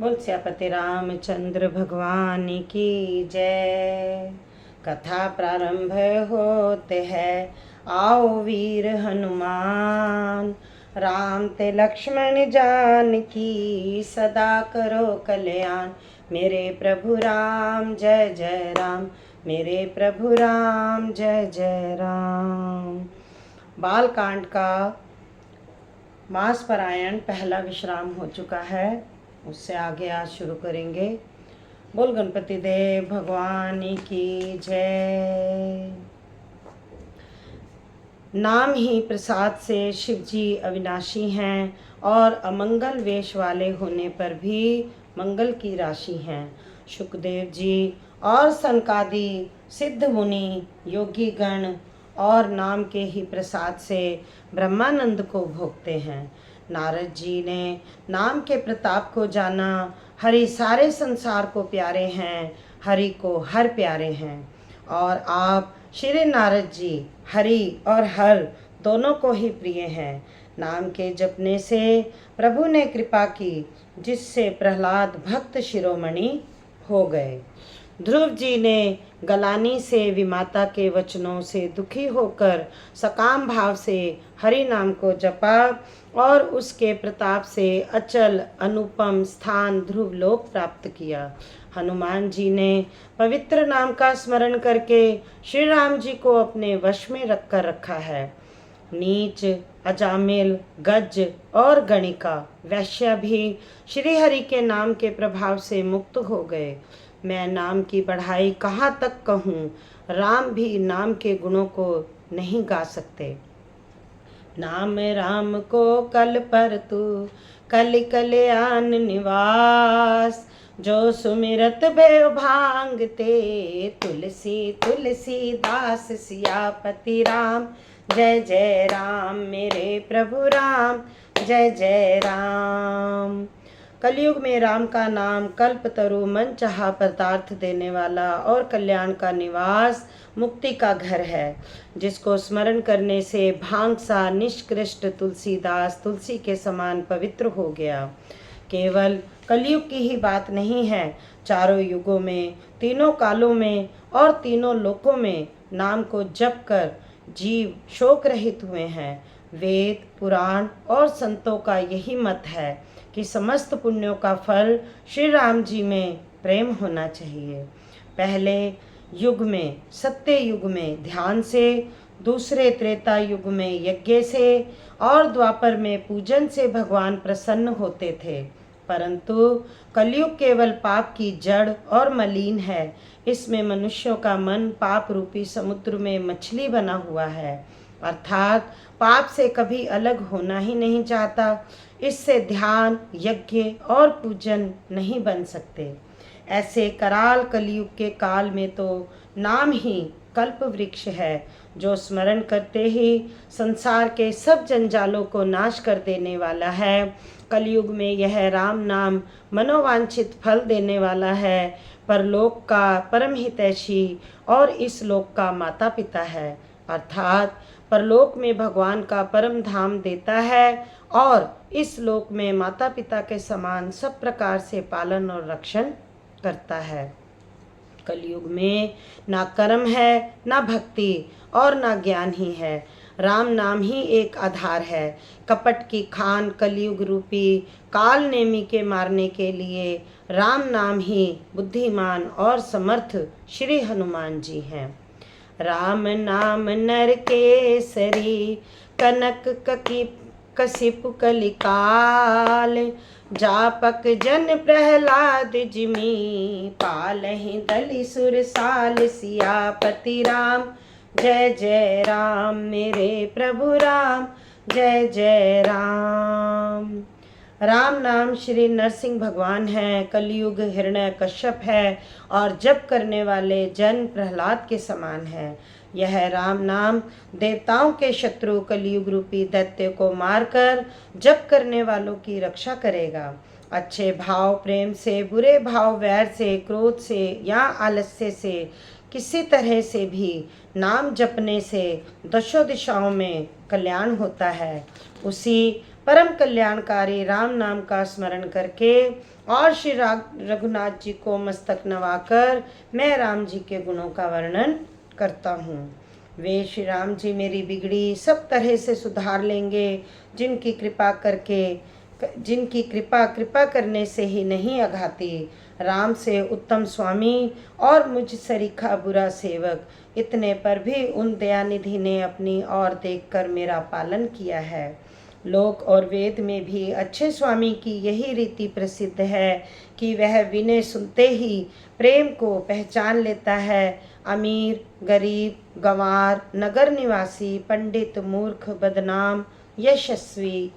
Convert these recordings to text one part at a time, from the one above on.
बोल सियापति रामचंद्र भगवान की जय। कथा प्रारंभ होते है, आओ वीर हनुमान। राम ते लक्ष्मण जान की, सदा करो कल्याण। मेरे प्रभु राम जय जय राम, मेरे प्रभु राम जय जय राम। बालकांड का मास पारायण पहला विश्राम हो चुका है, उससे आगे आज शुरू करेंगे। बोल गणपति देव भगवान की जय। नाम ही प्रसाद से शिव जी अविनाशी हैं और अमंगल वेश वाले होने पर भी मंगल की राशि हैं। शुकदेव जी और सनकादि सिद्ध मुनि योगी गण और नाम के ही प्रसाद से ब्रह्मानंद को भोगते हैं। नारद जी ने नाम के प्रताप को जाना। हरि सारे संसार को प्यारे हैं, हरि को हर प्यारे हैं। और आप श्री नारद जी हरि और हर दोनों को ही प्रिय हैं। नाम के जपने से प्रभु ने कृपा की, जिससे प्रहलाद भक्त शिरोमणि हो गए। ध्रुव जी ने गलानी से विमाता के वचनों से दुखी होकर सकाम भाव से हरि नाम को जपा और उसके प्रताप से अचल अनुपम स्थान ध्रुव लोक प्राप्त किया। हनुमान जी ने पवित्र नाम का स्मरण करके श्री राम जी को अपने वश में रखकर रखा है। नीच, अजामिल, गज और गणिका वैश्य भी श्री हरि के नाम के प्रभाव से मुक्त हो गए। मैं नाम की बढ़ाई कहाँ तक कहूँ, राम भी नाम के गुणों को नहीं गा सकते। नाम राम को कल पर तू, कल कल्याण निवास। जो सुमिरत भय भांगते, तुलसी तुलसी दास सियापति राम जय जय राम, मेरे प्रभु राम जय जय राम। कलयुग में राम का नाम कल्पतरु, मन चाहा पदार्थ देने वाला और कल्याण का निवास, मुक्ति का घर है। जिसको स्मरण करने से भांग सा निष्कृष्ट तुलसीदास तुलसी के समान पवित्र हो गया। केवल कलयुग की ही बात नहीं है, चारों युगों में, तीनों कालों में और तीनों लोकों में नाम को जप कर जीव शोक रहित हुए हैं। वेद, पुराण और संतों का यही मत है कि समस्त पुण्यों का फल श्री राम जी में प्रेम होना चाहिए। पहले युग में, सत्य युग में ध्यान से, दूसरे त्रेता युग में यज्ञ से और द्वापर में पूजन से भगवान प्रसन्न होते थे। परंतु कलयुग केवल पाप की जड़ और मलिन है। इसमें मनुष्यों का मन पाप रूपी समुद्र में मछली बना हुआ है, अर्थात पाप से कभी अलग होना ही नहीं चाहता। इससे ध्यान, यज्ञ और पूजन नहीं बन सकते। ऐसे कराल कलयुग के काल में तो नाम ही कल्प वृक्ष है, जो स्मरण करते ही संसार के सब जंजालों को नाश कर देने वाला है। कलयुग में यह राम नाम मनोवांछित फल देने वाला है, परलोक का परम हितैषी और इस लोक का माता पिता है, अर्थात परलोक में भगवान का परम धाम देता है और इस लोक में माता पिता के समान सब प्रकार से पालन और रक्षण करता है। कलयुग में ना कर्म है, ना भक्ति और ना ज्ञान ही है। राम नाम ही एक आधार है। कपट की खान कलयुग रूपी काल नेमी के मारने के लिए राम नाम ही बुद्धिमान और समर्थ श्री हनुमान जी हैं। राम नाम नर केसरी, कनक कसिप कलिकाल। जापक जन प्रहलाद जिमी, पालहि दलि सुरसाल। सियापति राम जय जय राम, मेरे प्रभु राम जय जय राम। राम नाम श्री नरसिंह भगवान है, कलयुग हिरण्य कश्यप है और जप करने वाले जन प्रहलाद के समान है। यह राम नाम देवताओं के शत्रु कलयुग रूपी दैत्य को मारकर जप करने वालों की रक्षा करेगा। अच्छे भाव प्रेम से, बुरे भाव वैर से, क्रोध से या आलस्य से, किसी तरह से भी नाम जपने से दशों दिशाओं में कल्याण होता है। उसी परम कल्याणकारी राम नाम का स्मरण करके और श्री रघुनाथ जी को मस्तक नवाकर मैं राम जी के गुणों का वर्णन करता हूँ। वे श्री राम जी मेरी बिगड़ी सब तरह से सुधार लेंगे, जिनकी कृपा करने से ही नहीं अघाती। राम से उत्तम स्वामी और मुझ सरीखा बुरा सेवक, इतने पर भी उन दयानिधि ने अपनी ओर देखकर मेरा पालन किया है। लोक और वेद में भी अच्छे स्वामी की यही रीति प्रसिद्ध है कि वह विनय सुनते ही प्रेम को पहचान लेता है। अमीर, गरीब, गंवार, नगर निवासी, पंडित, मूर्ख, बदनाम, यशस्वी,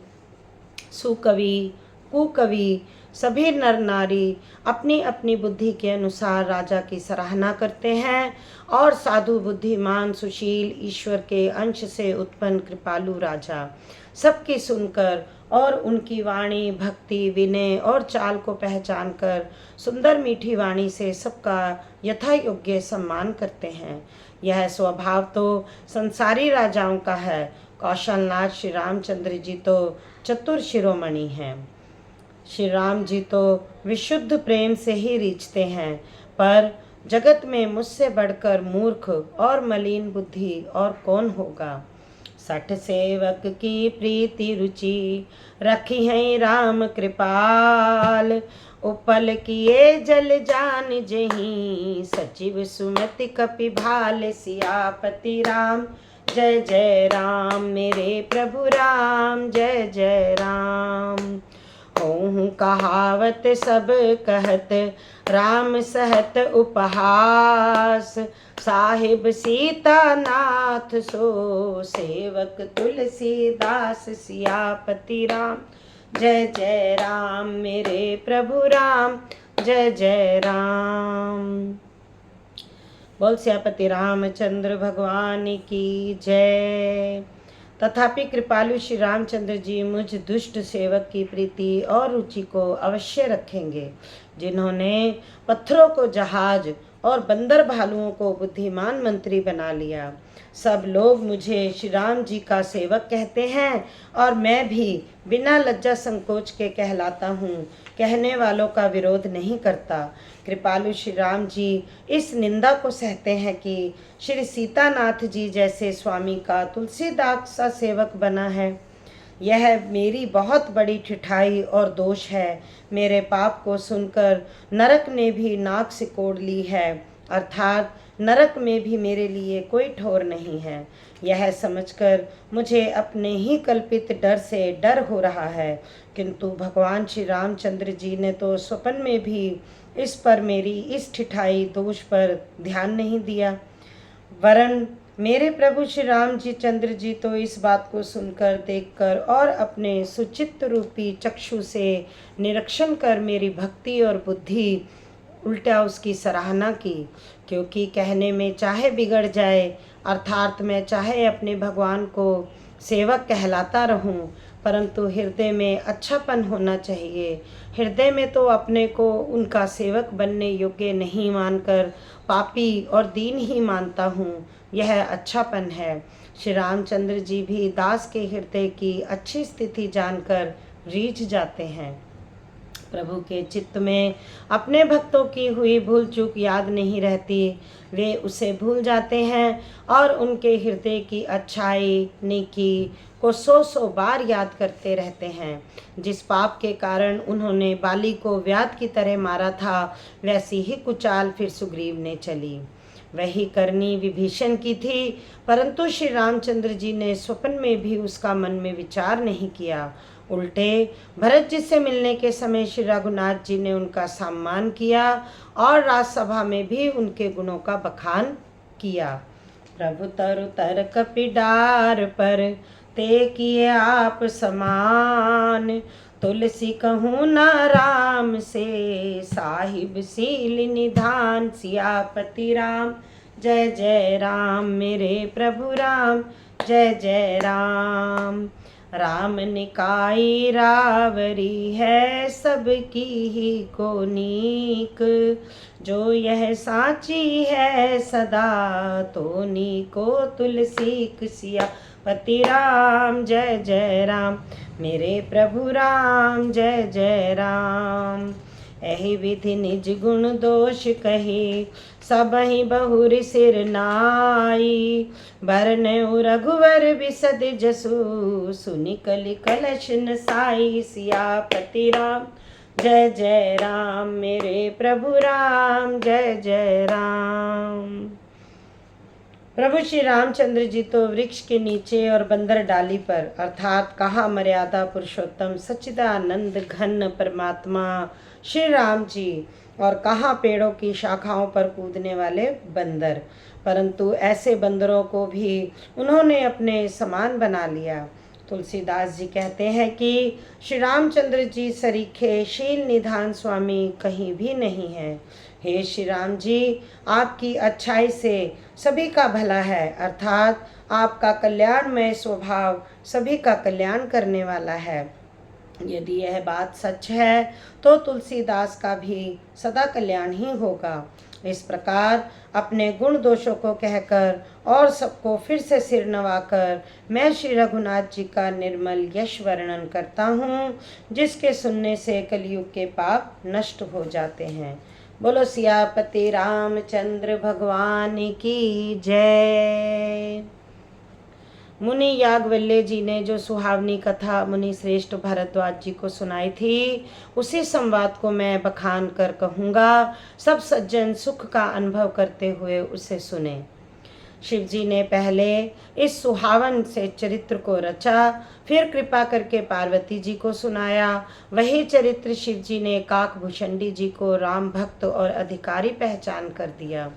सुकवि, कुकवि, सभी नर नारी अपनी अपनी बुद्धि के अनुसार राजा की सराहना करते हैं और साधु, बुद्धिमान, सुशील, ईश्वर के अंश से उत्पन्न कृपालु राजा सबकी सुनकर और उनकी वाणी, भक्ति, विनय और चाल को पहचान कर सुंदर मीठी वाणी से सबका यथा योग्य सम्मान करते हैं। यह स्वभाव तो संसारी राजाओं का है। कौशलनाथ श्री रामचंद्र जी तो चतुर शिरोमणि हैं। श्री राम जी तो विशुद्ध प्रेम से ही रीझते हैं, पर जगत में मुझसे बढ़कर मूर्ख और मलिन बुद्धि और कौन होगा। 60 सेवक की प्रीति रुचि रखी है राम कृपाल, उपल किए जल जान जहीं सचिव सुमति कपि भाल। सियापति राम जय जय राम, मेरे प्रभु राम जय जय राम। होहु कहावत सब कहत राम सहत उपहास, साहिब सीता नाथ सो सेवक तुलसीदास। सियापति राम जय जय राम, मेरे प्रभु राम जय जय राम। बोल सियापति रामचंद्र भगवान की जय। तथापि कृपालु श्री रामचंद्र जी मुझ दुष्ट सेवक की प्रीति और रुचि को अवश्य रखेंगे, जिन्होंने पत्थरों को जहाज और बंदर भालुओं को बुद्धिमान मंत्री बना लिया। सब लोग मुझे श्री राम जी का सेवक कहते हैं और मैं भी बिना लज्जा संकोच के कहलाता हूँ, कहने वालों का विरोध नहीं करता। कृपालु श्री राम जी इस निंदा को सहते हैं कि श्री सीतानाथ जी जैसे स्वामी का तुलसीदास सा सेवक बना है। यह मेरी बहुत बड़ी ठिठाई और दोष है। मेरे पाप को सुनकर नरक ने भी नाक सिकोड़ ली है, अर्थात नरक में भी मेरे लिए कोई ठौर नहीं है। यह समझकर मुझे अपने ही कल्पित डर से डर हो रहा है, किंतु भगवान श्री रामचंद्र जी ने तो स्वप्न में भी इस पर मेरी इस ठिठाई दोष पर ध्यान नहीं दिया। वरन मेरे प्रभु श्री राम जी चंद्र जी तो इस बात को सुनकर, देखकर और अपने सुचित्त रूपी चक्षु से निरीक्षण कर मेरी भक्ति और बुद्धि उल्टा उसकी सराहना की। क्योंकि कहने में चाहे बिगड़ जाए, अर्थात मैं चाहे अपने भगवान को सेवक कहलाता रहूं, परंतु हृदय में अच्छापन होना चाहिए। हृदय में तो अपने को उनका सेवक बनने योग्य नहीं मानकर पापी और दीन ही मानता हूँ, यह अच्छापन है। श्री रामचंद्र जी भी दास के हृदय की अच्छी स्थिति जानकर रीझ जाते हैं। प्रभु के चित्त में अपने भक्तों की हुई भूल चूक याद नहीं रहती, वे उसे भूल जाते हैं और उनके हृदय की अच्छाई नेकी को 100 बार याद करते रहते हैं। जिस पाप के कारण उन्होंने बाली को व्याध की तरह मारा था, वैसी ही कुचाल फिर सुग्रीव ने चली। वही करनी विभीषण की थी, परंतु श्री रामचंद्र जी ने स्वप्न में भी उसका मन में विचार नहीं किया। उल्टे भरत जी से मिलने के समय श्री रघुनाथ जी ने उनका सम्मान किया और राजसभा में भी उनके गुणों का बखान किया। प्रभु तरु तर कपिडार पर ते किए आप समान, तुलसी कहूँ न राम से साहिब सील निधान। सियापति राम जय जय राम, मेरे प्रभु राम जय जय राम। राम निकाई रावरी है सबकी ही को नीक, जो यह साची है सदा तो नीको तुलसी। सियापति राम जय जय राम, मेरे प्रभु राम जय जय राम। एहि विधि निज गुण दोष कही, सबहि बहुरि सिर नाई। बरनउँ रघुवर बिसद जसु, सुनि कलि कलश नसाई। सियापति राम जय जय राम, मेरे प्रभु राम जय जय राम। प्रभु श्री रामचंद्र जी तो वृक्ष के नीचे और बंदर डाली पर, अर्थात कहा मर्यादा पुरुषोत्तम सच्चिदानंद घन परमात्मा श्री राम जी, और कहाँ पेड़ों की शाखाओं पर कूदने वाले बंदर, परंतु ऐसे बंदरों को भी उन्होंने अपने समान बना लिया। तुलसीदास जी कहते हैं कि श्री रामचंद्र जी सरीखे शील निधान स्वामी कहीं भी नहीं है। हे श्री राम जी, आपकी अच्छाई से सभी का भला है, अर्थात आपका कल्याणमय स्वभाव सभी का कल्याण करने वाला है। यदि यह बात सच है तो तुलसीदास का भी सदा कल्याण ही होगा। इस प्रकार अपने गुण दोषों को कहकर और सबको फिर से सिर नवाकर मैं श्री रघुनाथ जी का निर्मल यश वर्णन करता हूँ, जिसके सुनने से कलयुग के पाप नष्ट हो जाते हैं। बोलो सियापति रामचंद्र भगवान की जय। मुनि याज्ञवल्क्य जी ने जो सुहावनी कथा मुनि श्रेष्ठ भारद्वाज जी को सुनाई थी, उसी संवाद को मैं बखान कर कहूँगा। सब सज्जन सुख का अनुभव करते हुए उसे सुने। शिव जी ने पहले इस सुहावन से चरित्र को रचा, फिर कृपा करके पार्वती जी को सुनाया। वही चरित्र शिव जी ने काकभूषणी जी को राम भक्त और अधिकारी पहचान कर दिया।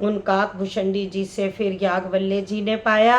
उन काकभूषणी जी से फिर याज्ञवल्क्य जी ने पाया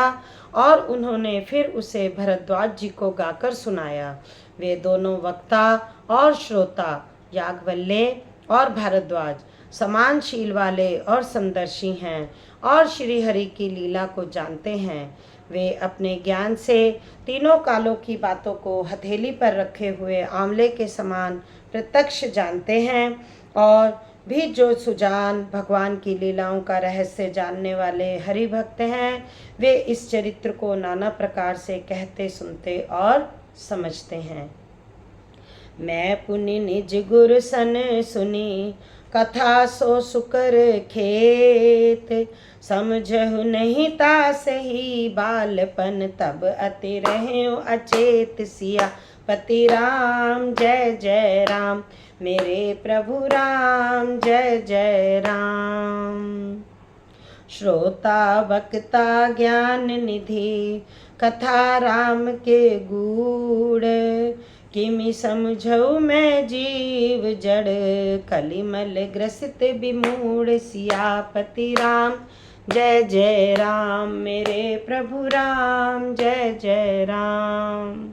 और उन्होंने फिर उसे भरद्वाज जी को गाकर सुनाया। वे दोनों वक्ता और श्रोता याज्ञवल्क्य और भारद्वाज समान शील वाले और समदर्शी हैं और श्री हरि की लीला को जानते हैं। वे अपने ज्ञान से तीनों कालों की बातों को हथेली पर रखे हुए आंवले के समान प्रत्यक्ष जानते हैं, और भी जो सुजान भगवान की लीलाओं का रहस्य जानने वाले हरि भक्त हैं, वे इस चरित्र को नाना प्रकार से कहते सुनते और समझते हैं। मैं पुनि निज गुर सन सुनी, कथा सो सुकर खेत। समझहु नहीं तासे ही बालपन, तब अति रहूं अचेत। सियापति राम जय जय राम, मेरे प्रभु राम जय जय राम। श्रोता वक्ता ज्ञान निधि, कथा राम के गूढ़। किमि समझऊ मैं जीव जड़, कलिमल ग्रसित विमूढ़। सियापति राम जय जय राम, मेरे प्रभु राम जय जय राम।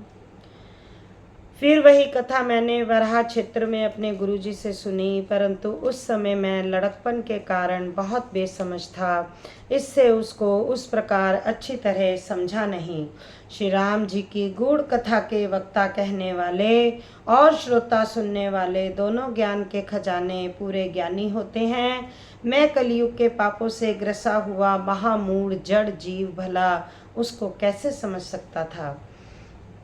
फिर वही कथा मैंने वराह क्षेत्र में अपने गुरुजी से सुनी, परंतु उस समय मैं लड़कपन के कारण बहुत बेसमझ था, इससे उसको उस प्रकार अच्छी तरह समझा नहीं। श्री राम जी की गूढ़ कथा के वक्ता कहने वाले और श्रोता सुनने वाले दोनों ज्ञान के खजाने पूरे ज्ञानी होते हैं। मैं कलयुग के पापों से ग्रसा हुआ महामूढ़ जड़ जीव भला उसको कैसे समझ सकता था।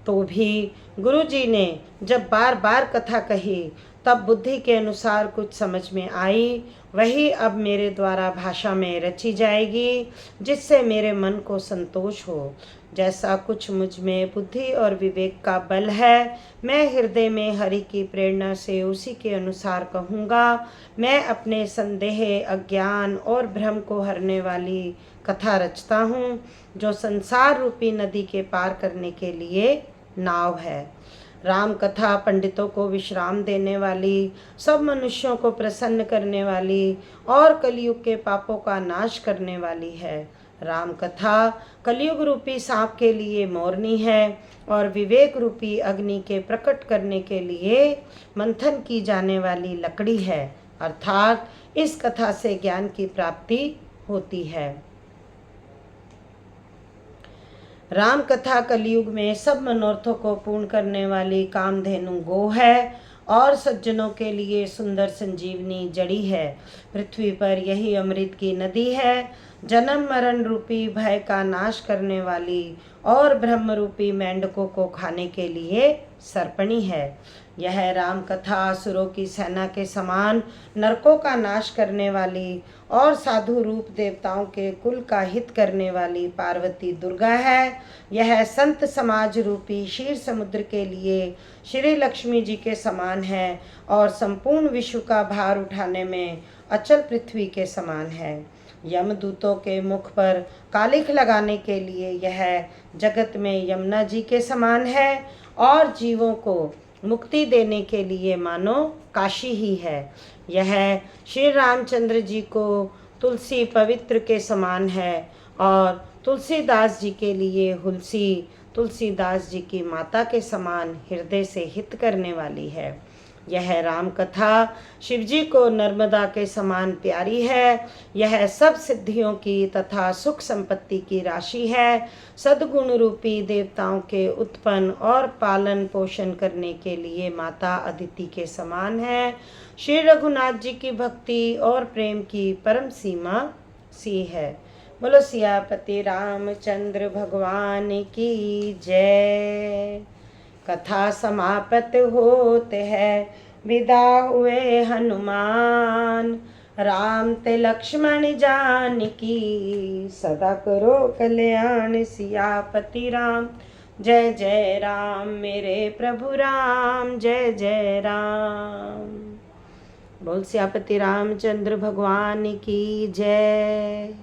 तो भी गुरुजी ने जब बार बार कथा कही तब बुद्धि के अनुसार कुछ समझ में आई, वही अब मेरे द्वारा भाषा में रची जाएगी, जिससे मेरे मन को संतोष हो। जैसा कुछ मुझ में बुद्धि और विवेक का बल है, मैं हृदय में हरि की प्रेरणा से उसी के अनुसार कहूँगा। मैं अपने संदेह, अज्ञान और भ्रम को हरने वाली कथा रचता हूँ, जो संसार रूपी नदी के पार करने के लिए नाव है। राम कथा पंडितों को विश्राम देने वाली, सब मनुष्यों को प्रसन्न करने वाली और कलयुग के पापों का नाश करने वाली है। राम कथा कलयुग रूपी सांप के लिए मोरनी है और विवेक रूपी अग्नि के प्रकट करने के लिए मंथन की जाने वाली लकड़ी है, अर्थात इस कथा से ज्ञान की प्राप्ति होती है। राम कथा कलयुग में सब मनोरथों को पूर्ण करने वाली कामधेनु गो है और सज्जनों के लिए सुंदर संजीवनी जड़ी है। पृथ्वी पर यही अमृत की नदी है, जन्म मरण रूपी भय का नाश करने वाली और ब्रह्म रूपी मेंढकों को खाने के लिए सर्पणी है। यह राम कथा असुरों की सेना के समान नरकों का नाश करने वाली और साधु रूप देवताओं के कुल का हित करने वाली पार्वती दुर्गा है। यह संत समाज रूपी क्षीर समुद्र के लिए श्री लक्ष्मी जी के समान है और संपूर्ण विश्व का भार उठाने में अचल पृथ्वी के समान है। यमदूतों के मुख पर कालिख लगाने के लिए यह जगत में यमुना जी के समान है और जीवों को मुक्ति देने के लिए मानो काशी ही है। यह श्री रामचंद्र जी को तुलसी पवित्र के समान है और तुलसीदास जी के लिए हुलसी तुलसीदास जी की माता के समान हृदय से हित करने वाली है। यह राम कथा शिवजी को नर्मदा के समान प्यारी है। यह सब सिद्धियों की तथा सुख संपत्ति की राशि है। सद्गुण रूपी देवताओं के उत्पन्न और पालन पोषण करने के लिए माता अदिति के समान है। श्री रघुनाथ जी की भक्ति और प्रेम की परम सीमा सी है। बोलो सियापति रामचंद्र भगवान की जय। कथा समाप्त होते है, विदा हुए हनुमान। राम ते लक्ष्मण जानकी, सदा करो कल्याण। सियापति राम जय जय राम, मेरे प्रभु राम जय जय राम। बोल सियापति रामचंद्र भगवान की जय।